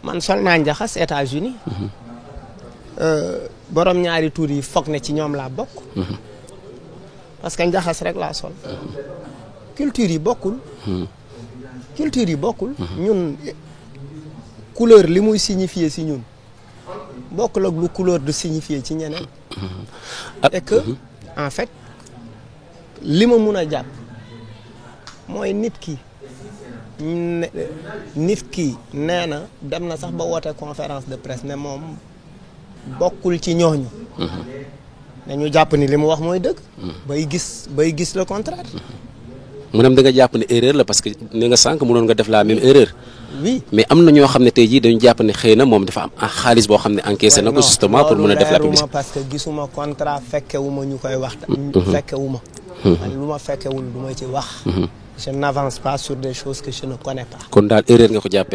man sol naa njaxas États-Unis borom ñaari tur yi foog ne ci ñoom laa bokk parce que njaxas rek laa sol culture yi bokkul ñun couleur li muy signifier si ñun bokkul ak lu couleur du signifier ci ñeneen et que en fait li ma mun a jàpp mooy nit ki nee na dem na sax ba woote conférence de presse ne moom bokkul ci ñooñu dañu jàpp ni li mu wax mooy dëgg bay gis le contraire mu dem da nga jàpp ne erreur la parce que ni nga sànq mënoon nga def la même erreur oui mais am na ñoo xam ne tey jii dañu jàpp ne xëy na moom dafa am xaalis boo xam ne encaissé na ko justement pour mën a def la publicité parce que gisuma contrat fekkewuma ñu koy wax fekkewuma man lu ma fekkewul du ma ci wax je n'avance pas sur des choses que je ne connais pas kon daal erreur nga ko jàppee